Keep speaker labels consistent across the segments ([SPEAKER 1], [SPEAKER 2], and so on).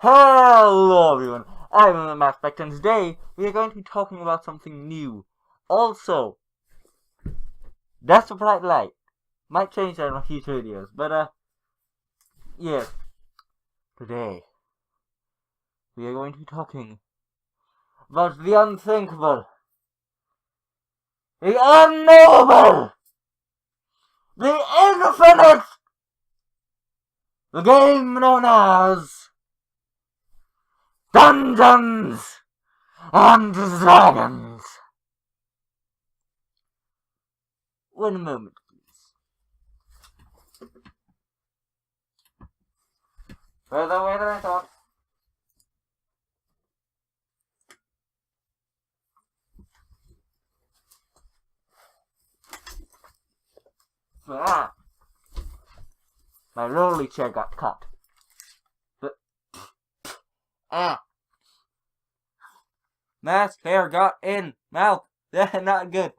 [SPEAKER 1] Hello everyone, I'm Spectre, and today we are going to be talking about something new. Also, that's a bright light. Might change that in future videos, but yeah. Today, we are going to be talking about the unthinkable, the unknowable, the infinite, the game known as Dungeons and Dragons. Wait a moment, please. Further away than I thought. My lowly chair got cut. Mask hair got in mouth. Not good.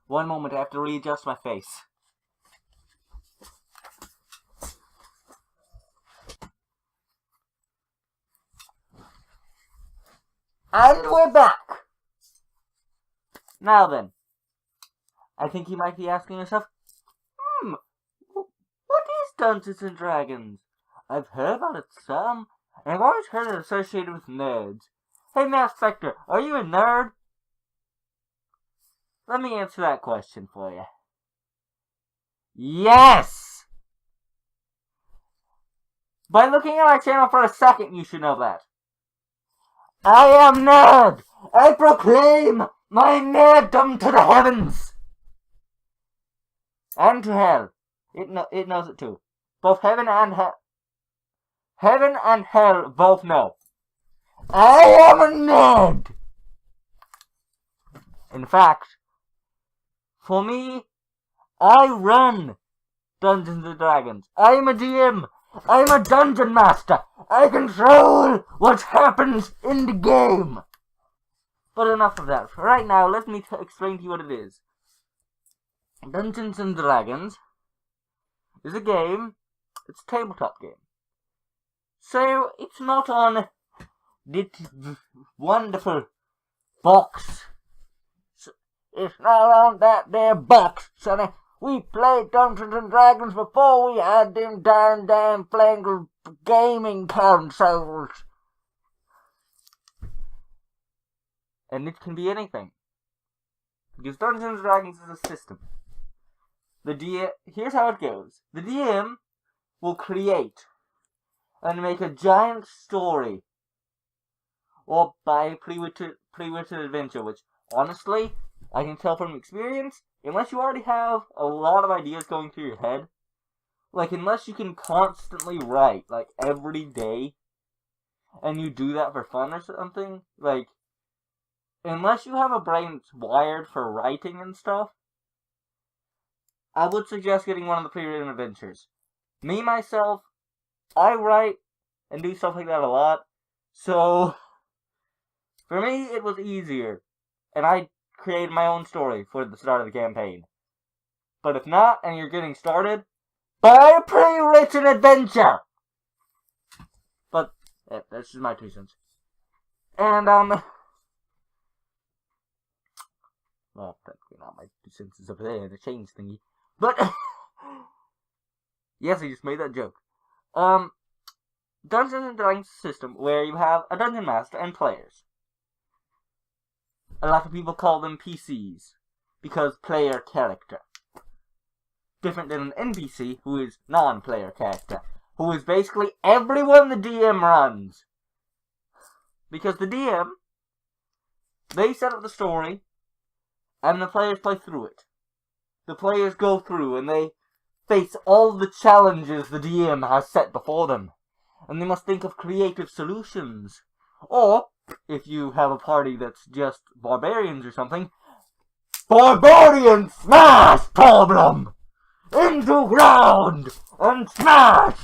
[SPEAKER 1] One moment, I have to readjust my face. And we're back! Now then, I think you might be asking yourself, what is Dungeons and Dragons? I've heard about it some, and I've always heard it associated with nerds. Hey, Matt Spectre, are you a nerd? Let me answer that question for you. Yes! By looking at my channel for a second, you should know that. I am nerd! I proclaim my nerddom to the heavens! And to hell. It knows it too. Both heaven and hell. Heaven and hell both know. I am a nerd! In fact, for me, I run Dungeons and Dragons. I am a DM. I am a dungeon master. I control what happens in the game. But enough of that. Right now, let me explain to you what it is. Dungeons and Dragons is a game. It's a tabletop game. So, it's not on this wonderful box. It's not on that there box, sonny. We played Dungeons and Dragons before we had them damn flangled gaming consoles. And it can be anything. Because Dungeons and Dragons is a system. Here's how it goes. The DM will create and make a giant story. Or by pre-written adventure, which, honestly, I can tell from experience, unless you already have a lot of ideas going through your head, like, unless you can constantly write, like, every day, and you do that for fun or something, like, unless you have a brain that's wired for writing and stuff, I would suggest getting one of the pre-written adventures. Me, myself, I write and do stuff like that a lot, so, for me, it was easier, and I created my own story for the start of the campaign. But if not, and you're getting started, buy a pre-written adventure! But, yeah, that's just my 2 cents. And, well, technically not my 2 cents is over there in the change thingy. But, yes, I just made that joke. Dungeons and Dragons system where you have a dungeon master and players. A lot of people call them PCs, because player character. Different than an NPC, who is non-player character, who is basically everyone the DM runs. Because the DM, they set up the story, and the players play through it. The players go through, and they face all the challenges the DM has set before them. And they must think of creative solutions. Or, if you have a party that's just barbarians or something, barbarian smash problem! Into ground and smash!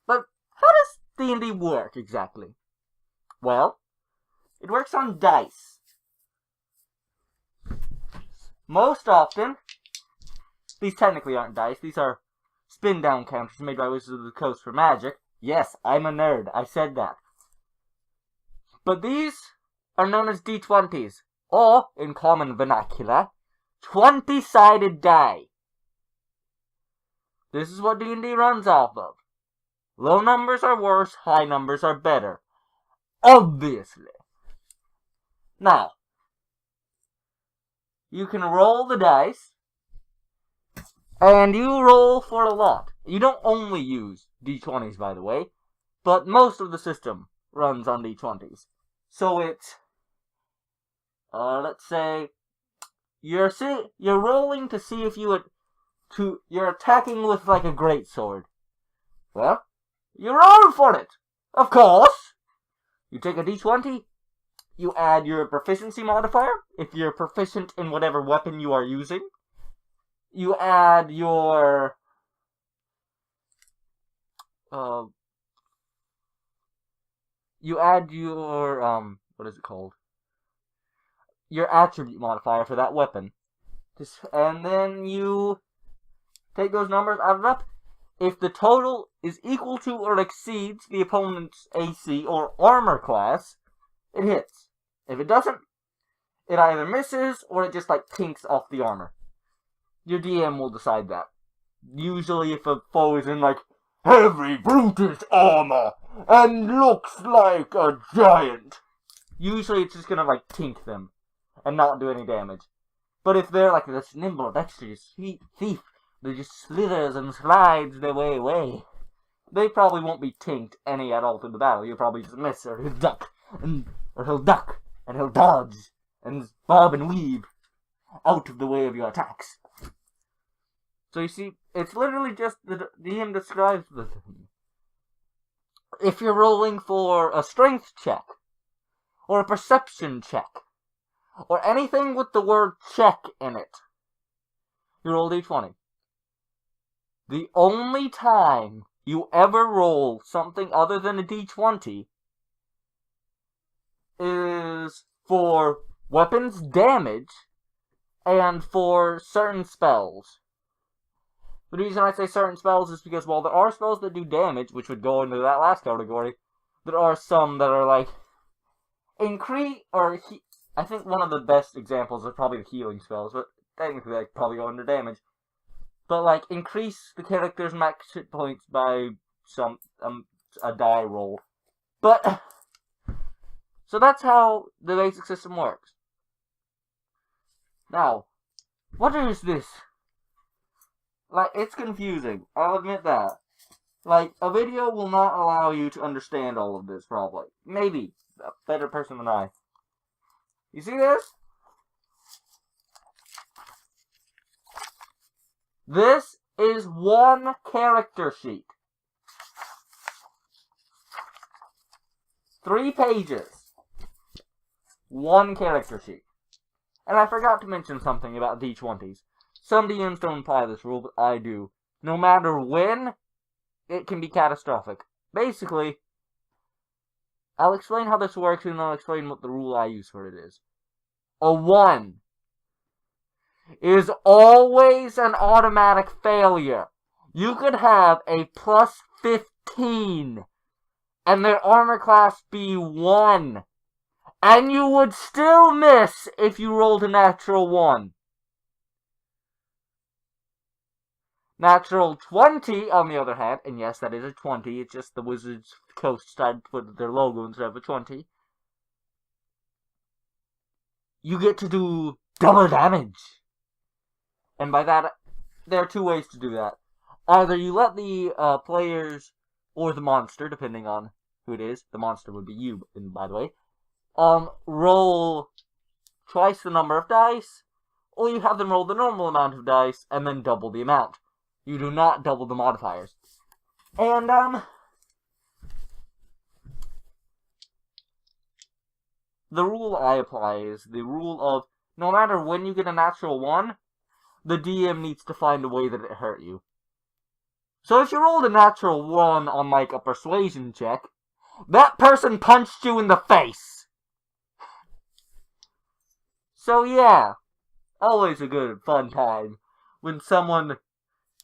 [SPEAKER 1] But how does D&D work exactly? Well, it works on dice. Most often, these technically aren't dice, these are spin-down counters made by Wizards of the Coast for Magic. Yes, I'm a nerd, I said that. But these are known as D20s, or, in common vernacular, 20-sided die. This is what D&D runs off of. Low numbers are worse, high numbers are better. Obviously. Now, you can roll the dice, and you roll for a lot. You don't only use D20s, by the way, but most of the system runs on D20s. So it's, let's say, you're rolling to see if you're attacking with like a greatsword. Well, you roll for it, of course. You take a D20, you add your proficiency modifier, if you're proficient in whatever weapon you are using. You add your what is it called? Your attribute modifier for that weapon. And then you take those numbers, add it up. If the total is equal to or exceeds the opponent's AC or armor class, it hits. If it doesn't, it either misses or it just like pinks off the armor. Your DM will decide that. Usually if a foe is in like heavy brutish armor and looks like a giant, usually it's just gonna like tink them and not do any damage. But if they're like this nimble, dexterous thief that just slithers and slides their way away, they probably won't be tinked any at all through the battle. You'll probably just miss, or he'll duck, and he'll dodge, and bob and weave out of the way of your attacks. So you see, it's literally just the DM describes the thing. If you're rolling for a strength check, or a perception check, or anything with the word check in it, you roll D20. The only time you ever roll something other than a D20 is for weapons damage and for certain spells. The reason I say certain spells is because while there are spells that do damage, which would go into that last category, there are some that are like I think one of the best examples is probably the healing spells, but technically they probably go under damage. But like increase the character's max hit points by a die roll. But so that's how the basic system works. Now, what is this? Like, it's confusing. I'll admit that. Like, a video will not allow you to understand all of this, probably. Maybe. A better person than I. You see this? This is one character sheet. 3 pages. One character sheet. And I forgot to mention something about D20s. Some DMs don't apply this rule, but I do. No matter when, it can be catastrophic. Basically, I'll explain how this works and I'll explain what the rule I use for it is. A 1 is always an automatic failure. You could have a plus 15 and their armor class be 1. And you would still miss if you rolled a natural 1. Natural 20, on the other hand, and yes, that is a 20, it's just the Wizards Coast decided to put their logo instead of a 20. You get to do double damage. And by that, there are 2 ways to do that. Either you let the players, or the monster, depending on who it is, the monster would be you, by the way, roll twice the number of dice, or you have them roll the normal amount of dice, and then double the amount. You do not double the modifiers. And, the rule I apply is the rule of, no matter when you get a natural 1, the DM needs to find a way that it hurt you. So if you rolled a natural 1 on, like, a persuasion check, that person punched you in the face. So yeah, always a good fun time when someone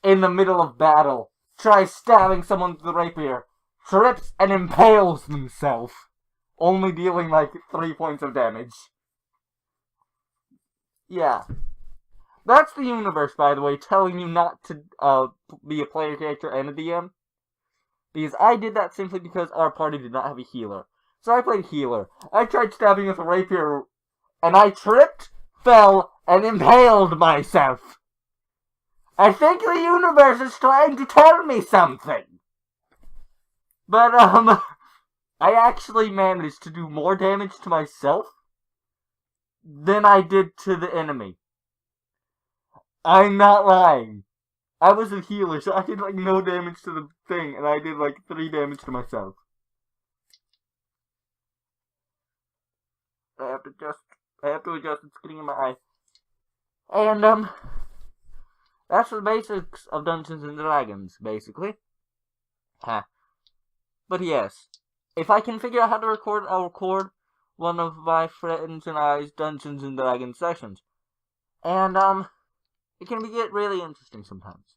[SPEAKER 1] in the middle of battle tries stabbing someone with the rapier, trips and impales themselves, only dealing like 3 points of damage. Yeah. That's the universe, by the way, telling you not to be a player character and a DM. Because I did that simply because our party did not have a healer. So I played healer. I tried stabbing with a rapier, and I tripped, fell, and impaled myself. I think the universe is trying to tell me something. But, I actually managed to do more damage to myself than I did to the enemy. I'm not lying. I was a healer, so I did like no damage to the thing, and I did like 3 damage to myself. I have to adjust the screen in my eye. And that's the basics of Dungeons and Dragons, basically. Huh. But yes, if I can figure out how to record, I'll record one of my friends and I's Dungeons and Dragons sessions. And it can get really interesting sometimes.